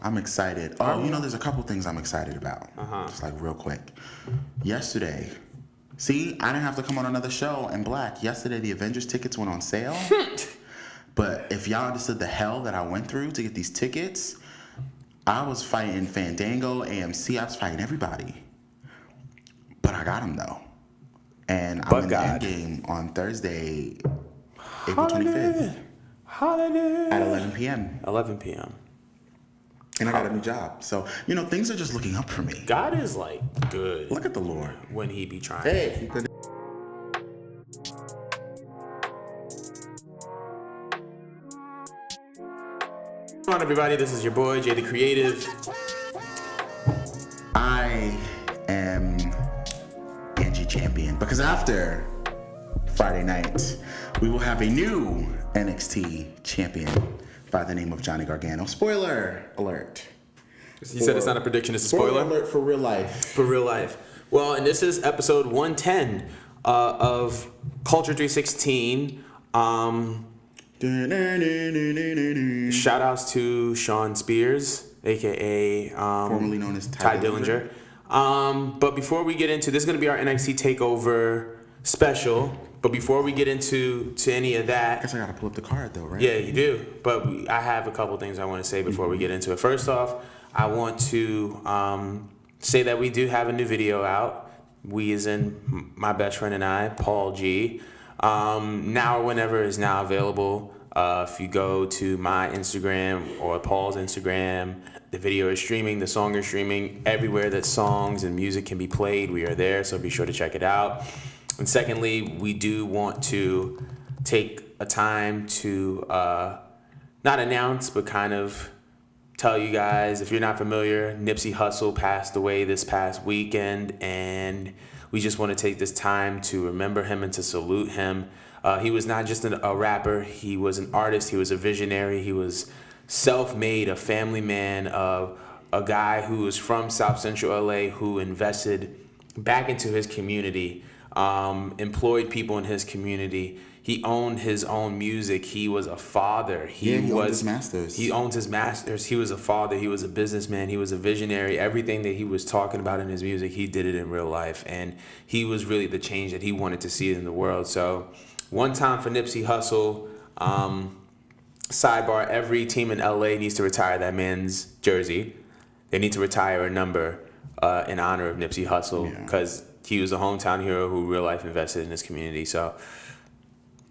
I'm excited. Oh, there's a couple things I'm excited about. Just like real quick. Yesterday, see, I didn't have to come on another show in black. Yesterday, the Avengers tickets went on sale. But if y'all understood the hell that I went through to get these tickets, I was fighting Fandango, AMC. I was fighting everybody. But I got them, though. And I'm in the end game on Thursday, April 25th. Holiday. At 11 p.m. 11 p.m. And I got a new job. So, things are just looking up for me. God is, good. Look at the Lord. When he be trying. Hey. Come on, everybody. This is your boy, Jay the Creative. I am Angie Champion. Because after Friday night, we will have a new NXT champion by the name of Johnny Gargano. Spoiler alert. You said it's not a prediction, it's a spoiler? Spoiler alert for real life. For real life. Well, and this is episode 110 of Culture 316. Shout outs to Sean Spears, aka formerly known as Ty Dillinger. But before we get into this, is going to be our NXT Takeover special. But before we get into any of that, I guess I gotta pull up the card though, right? Yeah, you do. But I have a couple things I want to say before we get into it. First off, I want to say that we do have a new video out. We, as in my best friend and I, Paul G. Now or whenever is now available. If you go to my Instagram or Paul's Instagram, the video is streaming, the song is streaming. Everywhere that songs and music can be played, we are there, so be sure to check it out. And secondly, we do want to take a time to not announce, but kind of tell you guys, if you're not familiar, Nipsey Hussle passed away this past weekend, and we just want to take this time to remember him and to salute him. He was not just a rapper, he was an artist, he was a visionary, he was self-made, a family man, a guy who was from South Central LA who invested back into his community, employed people in his community. He owned his own music. He was a father. He owned his masters. He owned his masters. He was a father. He was a businessman. He was a visionary. Everything that he was talking about in his music, he did it in real life. And he was really the change that he wanted to see in the world. So one time for Nipsey Hussle. Sidebar, every team in LA needs to retire that man's jersey. They need to retire a number in honor of Nipsey Hussle because he was a hometown hero who real life invested in his community. So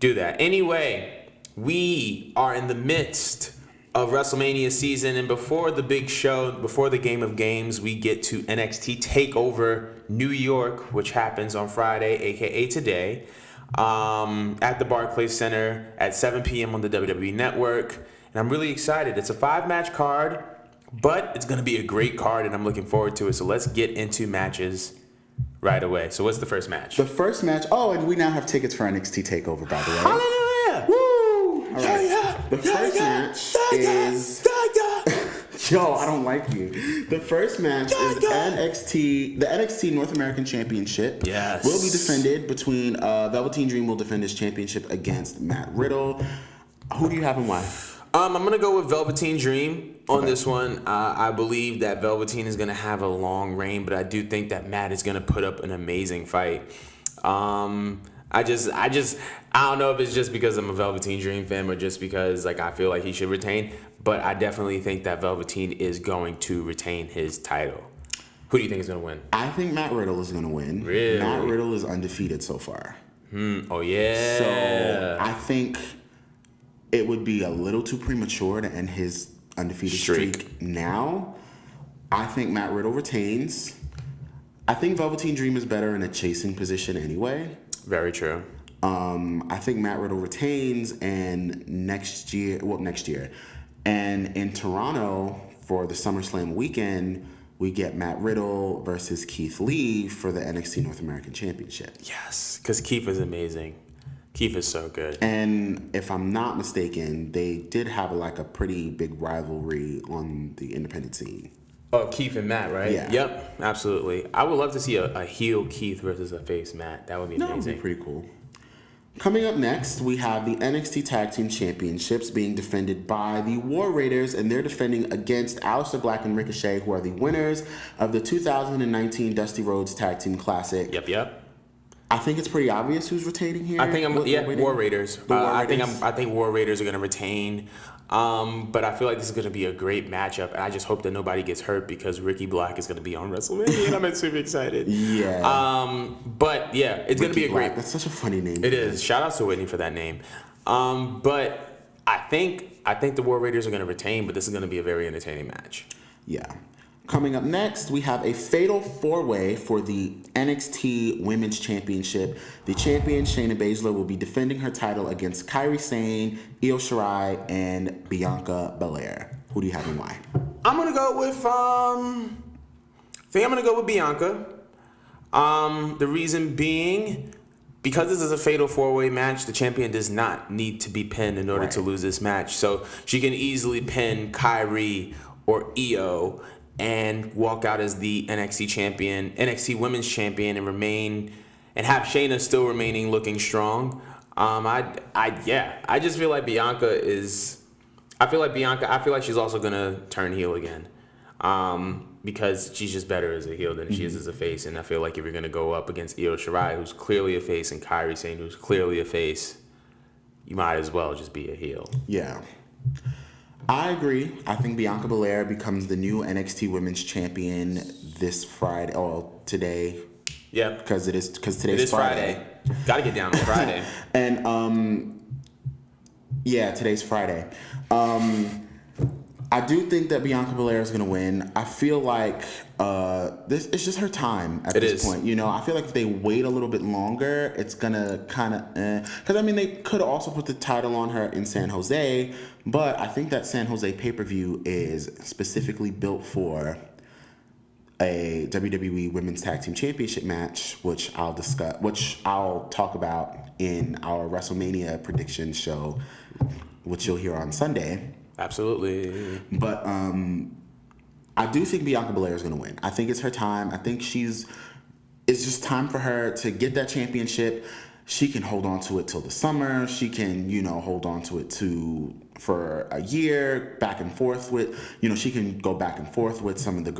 do that. Anyway, we are in the midst of WrestleMania season, and before the big show, before the Game of Games, we get to NXT Takeover New York, which happens on Friday, aka today, at the Barclays Center at 7 p.m. on the WWE Network. And I'm really excited. It's a 5-match card, but it's going to be a great card, and I'm looking forward to it. So let's get into matches right away. So what's the first match? The first match. Oh, and we now have tickets for NXT Takeover, by the way. Hallelujah! Woo! All right. The first match is. Yo, I don't like you. The first match is NXT. The NXT North American Championship. Yes. Will be defended between Velveteen Dream will defend his championship against Matt Riddle. Who do you have and why? I'm going to go with Velveteen Dream on this one. I believe that Velveteen is going to have a long reign, but I do think that Matt is going to put up an amazing fight. I don't know if it's just because I'm a Velveteen Dream fan or just because I feel like he should retain, but I definitely think that Velveteen is going to retain his title. Who do you think is going to win? I think Matt Riddle is going to win. Really? Matt Riddle is undefeated so far. Oh, yeah. So I think it would be a little too premature to end his undefeated streak now. I think Matt Riddle retains. I think Velveteen Dream is better in a chasing position anyway. Very true. I think Matt Riddle retains, and next year, and in Toronto for the SummerSlam weekend, we get Matt Riddle versus Keith Lee for the NXT North American Championship. Yes, because Keith is amazing. Keith is so good. And if I'm not mistaken, they did have a pretty big rivalry on the independent scene. Oh, Keith and Matt, right? Yeah. Yep, absolutely. I would love to see a heel Keith versus a face Matt. That would be amazing. That would be pretty cool. Coming up next, we have the NXT Tag Team Championships being defended by the War Raiders, and they're defending against Aleister Black and Ricochet, who are the winners of the 2019 Dusty Rhodes Tag Team Classic. Yep. I think it's pretty obvious who's retaining here. I think War Raiders. I think War Raiders are going to retain. But I feel like this is going to be a great matchup, and I just hope that nobody gets hurt because Ricky Black is going to be on WrestleMania, and I'm super excited. Yeah. But yeah, it's going to be a great. That's such a funny name. It is. Shout out to Whitney for that name. But I think the War Raiders are going to retain, but this is going to be a very entertaining match. Yeah. Coming up next, we have a fatal four-way for the NXT Women's Championship. The champion, Shayna Baszler, will be defending her title against Kairi Sane, Io Shirai, and Bianca Belair. Who do you have and why? I'm gonna go with Bianca. The reason being, because this is a fatal four-way match, the champion does not need to be pinned in order to lose this match. So she can easily pin Kairi or Io and walk out as the NXT Women's Champion, and have Shayna still remaining looking strong. I just feel like Bianca is. I feel like she's also gonna turn heel again, because she's just better as a heel than she is as a face. And I feel like if you're gonna go up against Io Shirai, who's clearly a face, and Kairi Sane, who's clearly a face, you might as well just be a heel. Yeah. I agree. I think Bianca Belair becomes the new NXT Women's Champion this Friday. Oh, today. Yeah. Because today's Friday. Got to get down on Friday. And today's Friday. I do think that Bianca Belair is going to win. I feel like this it's just her time at this point. You know, I feel like if they wait a little bit longer, it's going to kind of... Because, I mean, they could have also put the title on her in San Jose, but I think that San Jose pay-per-view is specifically built for a WWE Women's Tag Team Championship match, which I'll talk about in our WrestleMania prediction show, which you'll hear on Sunday. Absolutely. But I do think Bianca Belair is going to win. I think it's her time. I think it's just time for her to get that championship. She can hold on to it till the summer. She can, hold on to it for a year, back and forth with, she can go back and forth with some of the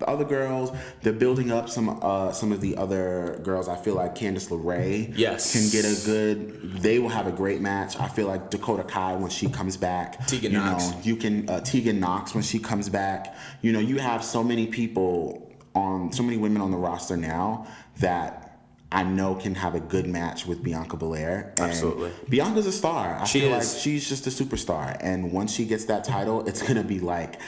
other girls. They're building up some of the other girls. I feel like Candice LeRae can get they will have a great match. I feel like Dakota Kai when she comes back. Tegan Knox. Tegan Knox when she comes back. You have so many women on the roster now that I know can have a good match with Bianca Belair. And absolutely. Bianca's a star. I feel like she's just a superstar. And once she gets that title, it's going to be like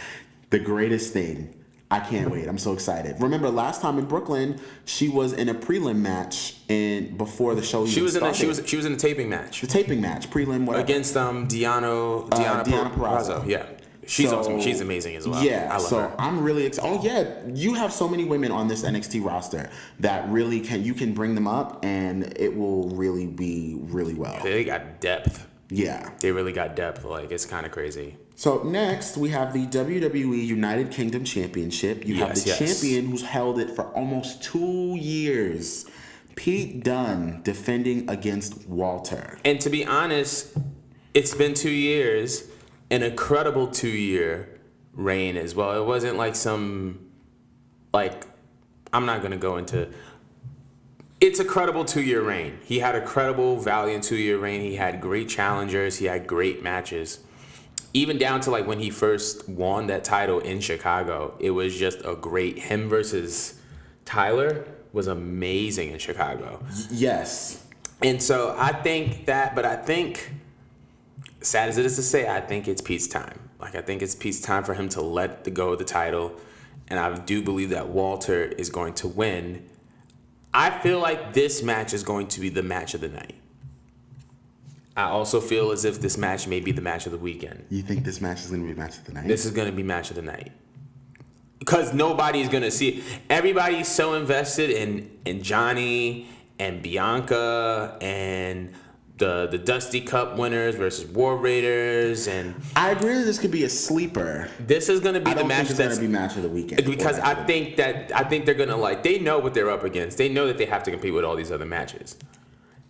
the greatest thing. I can't wait. I'm so excited. Remember last time in Brooklyn, she was in a prelim match before the show even started. She was in a taping match. The taping match, prelim, whatever. Against Diana Purrazzo. Yeah. She's awesome. She's amazing as well. Yeah, I love her. I'm really excited. Oh yeah, you have so many women on this NXT roster that really you can bring them up and it will really be really well. They got depth. Yeah. They really got depth. Like, it's kind of crazy. So next we have the WWE United Kingdom Championship. You have the champion who's held it for almost 2 years. Pete Dunne defending against Walter. And to be honest, it's been 2 years. An incredible 2-year reign as well. It wasn't like I'm not going to go into... It's a credible 2-year reign. He had a credible, valiant 2-year reign. He had great challengers. He had great matches. Even down to like when he first won that title in Chicago, it was just a great... Him versus Tyler was amazing in Chicago. Yes. And so I think that, but I think... Sad as it is to say, I think it's Pete's time. Like, I think it's Pete's time for him to let go of the title. And I do believe that Walter is going to win. I feel like this match is going to be the match of the night. I also feel as if this match may be the match of the weekend. You think this match is going to be match of the night? This is going to be match of the night. Because nobody's going to see it. Everybody's so invested in Johnny and Bianca and... The Dusty Cup winners versus War Raiders, and I agree that this could be a sleeper. This is going to be the match that's going to be match of the weekend because I think they're going to they know what they're up against. They know that they have to compete with all these other matches,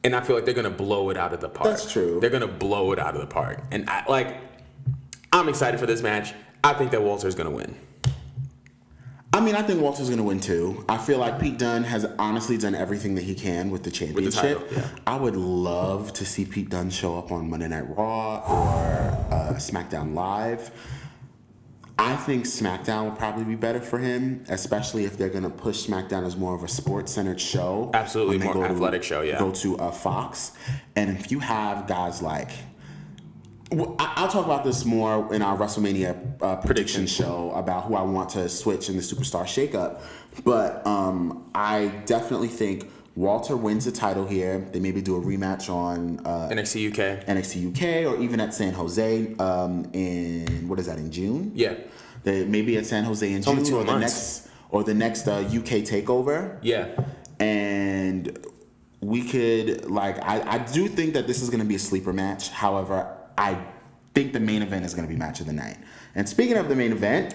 And I feel like they're going to blow it out of the park. That's true. They're going to blow it out of the park. And I'm excited for this match. I think that Walter's going to win. I mean, I think Walter's going to win too. I feel like Pete Dunne has honestly done everything that he can with the championship. With the title, yeah. I would love to see Pete Dunne show up on Monday Night Raw or SmackDown Live. I think SmackDown would probably be better for him, especially if they're going to push SmackDown as more of a sports-centered show. Absolutely, more athletic show, yeah. Go to Fox. And if you have guys like... I'll talk about this more in our WrestleMania prediction show about who I want to switch in the Superstar Shakeup. But I definitely think Walter wins the title here. They maybe do a rematch on NXT UK, or even at San Jose in June? Yeah. Maybe at San Jose in it's June only 2 or months. the next UK Takeover. Yeah. And we could I do think that this is going to be a sleeper match. However, I think the main event is going to be match of the night. And speaking of the main event,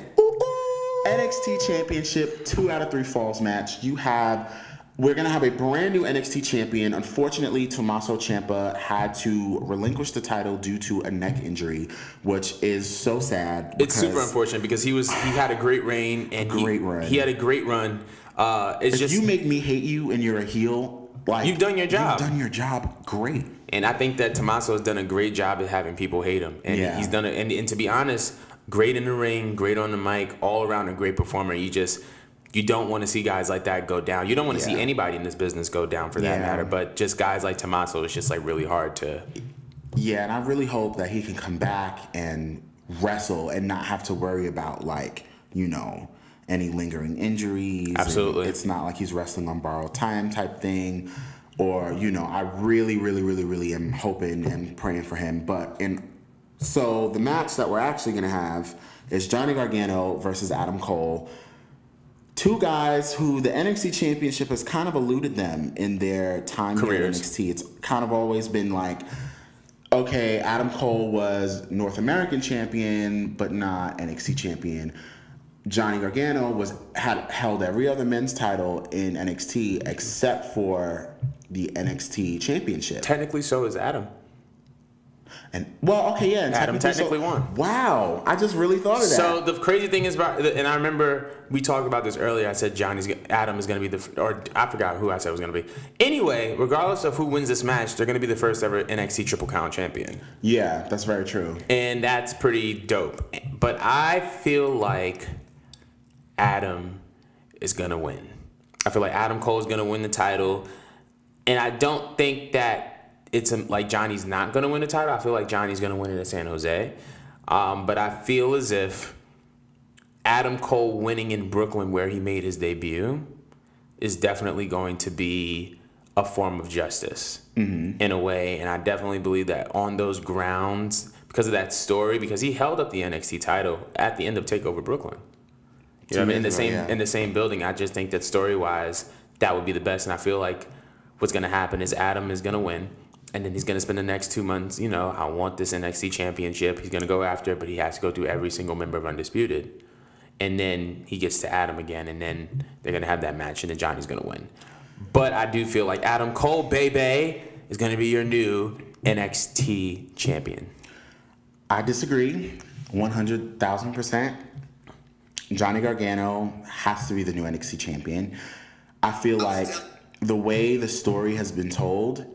NXT Championship 2 out of 3 falls match. We're going to have a brand new NXT champion. Unfortunately, Tommaso Ciampa had to relinquish the title due to a neck injury, which is so sad. It's super unfortunate because he had a great reign and he had a great run. If you make me hate you and you're a heel, you've done your job. You've done your job great. And I think that Tommaso has done a great job at having people hate him. And he's done it. And to be honest, great in the ring, great on the mic, all around a great performer. You don't want to see guys like that go down. You don't want to see anybody in this business go down for that matter. But just guys like Tommaso, it's just really hard to. Yeah, and I really hope that he can come back and wrestle and not have to worry about any lingering injuries. Absolutely. It's not like he's wrestling on borrowed time type thing. Or, I really, really, really, really am hoping and praying for him. So the match that we're actually going to have is Johnny Gargano versus Adam Cole. 2 guys who the NXT Championship has kind of eluded them in their time here at NXT. It's kind of always been okay, Adam Cole was North American champion, but not NXT champion. Johnny Gargano had held every other men's title in NXT except for the NXT Championship. Technically, so is Adam. And Adam technically won. Wow, I just really thought of that. So the crazy thing is and I remember we talked about this earlier. I said Adam is going to be or I forgot who I said was going to be. Anyway, regardless of who wins this match, they're going to be the first ever NXT Triple Crown champion. Yeah, that's very true. And that's pretty dope. But I feel like Adam is going to win. I feel like Adam Cole is going to win the title. And I don't think that it's Johnny's not going to win the title. I feel like Johnny's going to win it at San Jose. But I feel as if Adam Cole winning in Brooklyn where he made his debut is definitely going to be a form of justice in a way. And I definitely believe that on those grounds, because of that story, because he held up the NXT title at the end of TakeOver Brooklyn. You know what I mean? In the same building. I just think that story-wise, that would be the best. And I feel like what's going to happen is Adam is going to win. And then he's going to spend the next 2 months, I want this NXT championship. He's going to go after it, but he has to go through every single member of Undisputed. And then he gets to Adam again, and then they're going to have that match, and then Johnny's going to win. But I do feel like Adam Cole, baby, is going to be your new NXT champion. I disagree 100,000%. Johnny Gargano has to be the new NXT champion. I feel like the way the story has been told,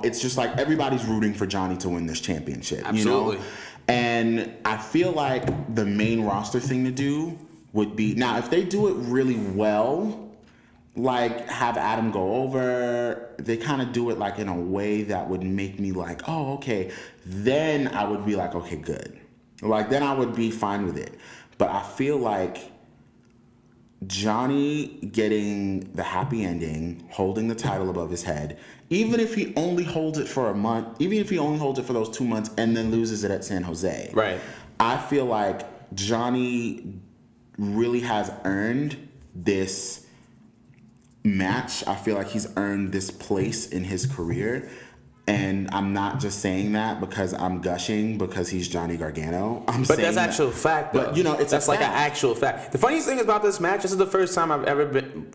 it's just like everybody's rooting for Johnny to win this championship. Absolutely. And I feel like the main roster thing to do would be, now if they do it really well, have Adam go over, they kind of do it in a way that would make me oh, okay. Then I would be okay, good. Then I would be fine with it. But I feel like Johnny getting the happy ending, holding the title above his head, even if he only holds it for a month, even if he only holds it for those 2 months and then loses it at San Jose. Right. I feel like Johnny really has earned this match. I feel like he's earned this place in his career. And I'm not just saying that because I'm gushing because he's Johnny Gargano. But that's actual fact, though. But, it's that's an actual fact. The funniest thing about this match, this is the first time I've ever been,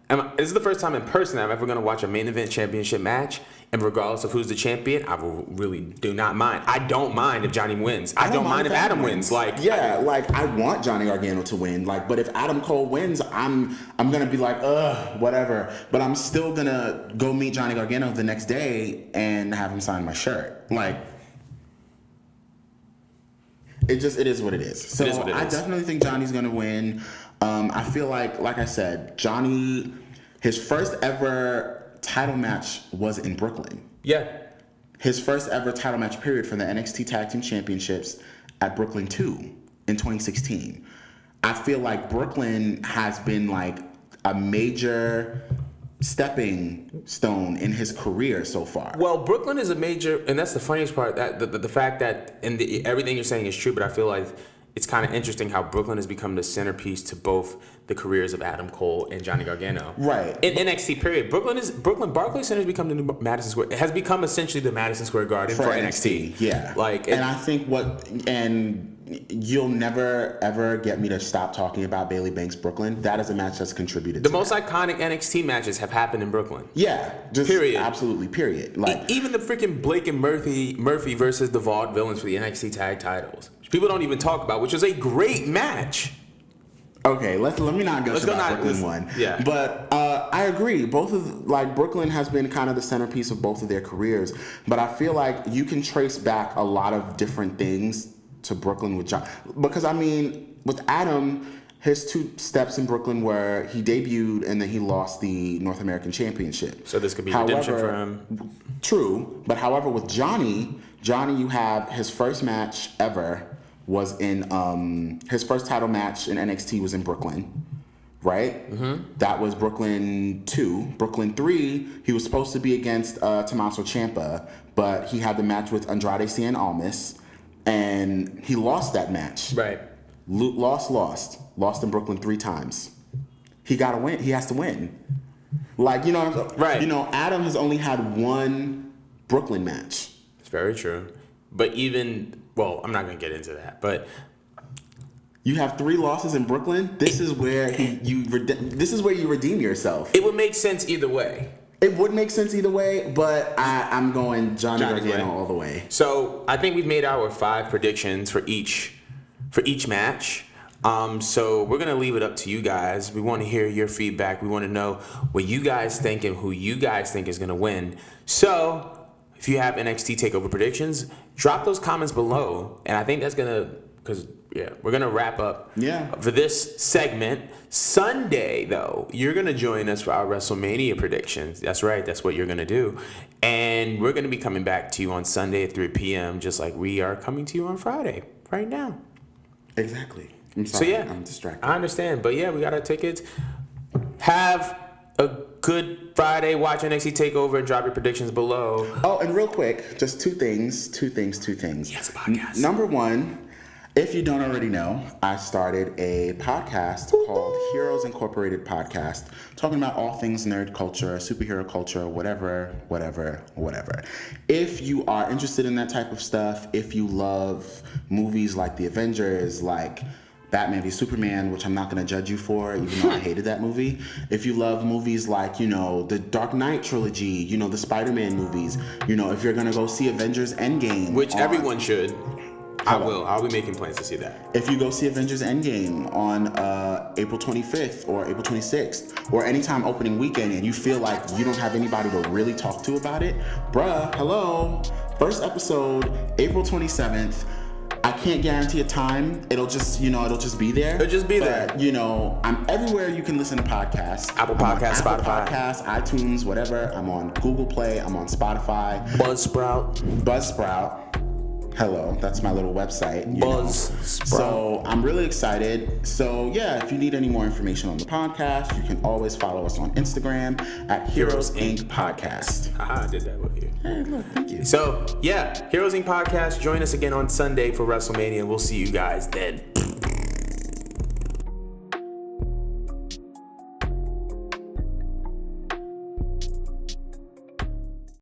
This is the first time in person I'm ever going to watch a main event championship match, and regardless of who's the champion, I really do not mind. I don't mind if Johnny wins. I don't mind if Adam wins. I want Johnny Gargano to win. But if Adam Cole wins, I'm gonna be like, whatever. But I'm still gonna go meet Johnny Gargano the next day and have him sign my shirt. It is what it is. So I definitely think Johnny's gonna win. I feel like I said, Johnny, his first ever title match was in Brooklyn. Yeah. His first ever title match period for the NXT Tag Team Championships at Brooklyn 2 in 2016. I feel like Brooklyn has been a major stepping stone in his career so far. Well, Brooklyn is a major, and that's the funniest part, that the fact that everything you're saying is true, but I feel like it's kind of interesting how Brooklyn has become the centerpiece to both the careers of Adam Cole and Johnny Gargano. Right. In NXT period, Brooklyn Barclays Center has become the new Madison Square. It has become essentially the Madison Square Garden for NXT. Yeah. And I think you'll never ever get me to stop talking about Bayley Banks Brooklyn. That is a match that's contributed to most iconic NXT matches have happened in Brooklyn. Yeah. Just period. Absolutely. Period. Even the freaking Blake and Murphy versus the Vaudevillains for the NXT tag titles. People don't even talk about, which was a great match. Okay, let me not go to the Brooklyn one. Yeah. But I agree. Both of Brooklyn has been kind of the centerpiece of both of their careers. But I feel like you can trace back a lot of different things to Brooklyn with John. Because with Adam, his two steps in Brooklyn were he debuted and then he lost the North American Championship. So this could be redemption for him. True. But however, with Johnny, you have his first match ever was in his first title match in NXT was in Brooklyn, right? Mm-hmm. That was Brooklyn 2. Brooklyn 3, he was supposed to be against Tommaso Ciampa, but he had the match with Andrade Cien Almas, and he lost that match. Right. Lost in Brooklyn 3 times. He got to win. He has to win. Right. Adam has only had one Brooklyn match. It's very true. But I'm not going to get into that, but you have 3 losses in Brooklyn. This is where you redeem yourself. It would make sense either way. It would make sense either way, but I'm going Johnny Gargano all the way. So I think we've made our 5 predictions for each match. So we're gonna leave it up to you guys. We want to hear your feedback. We want to know what you guys think and who you guys think is gonna win. So if you have NXT Takeover predictions, drop those comments below. And I think that's we're gonna wrap up for this segment. Sunday, though, you're gonna join us for our WrestleMania predictions. That's right, that's what you're gonna do. And we're gonna be coming back to you on Sunday at 3 p.m. just like we are coming to you on Friday, right now. Exactly. I'm sorry, I'm distracted. I understand, but we got our tickets. Have a good Friday. Watch NXT Takeover and drop your predictions below. Oh, and real quick, just two things. Yes, a podcast. Number one, if you don't already know, I started a podcast called Heroes Incorporated Podcast, talking about all things nerd culture, superhero culture, whatever. If you are interested in that type of stuff, if you love movies like The Avengers, like Batman v Superman, which I'm not going to judge you for, even though I hated that movie. If you love movies like, the Dark Knight trilogy, the Spider-Man movies, if you're going to go see Avengers Endgame. Which everyone should. I will. I'll be making plans to see that. If you go see Avengers Endgame on April 25th or April 26th or anytime opening weekend and you feel like you don't have anybody to really talk to about it, hello. First episode, April 27th. I can't guarantee a time. It'll just be there. It'll just be there. But, I'm everywhere you can listen to podcasts. Apple Podcasts, Spotify. Apple Podcasts, iTunes, whatever. I'm on Google Play. I'm on Spotify. Buzzsprout. Hello, that's my little website. Buzzsprout. So I'm really excited. So if you need any more information on the podcast, you can always follow us on Instagram at Heroes Inc. Podcast. I did that with you. Hey, look, thank you. So Heroes Inc. Podcast. Join us again on Sunday for WrestleMania. We'll see you guys then.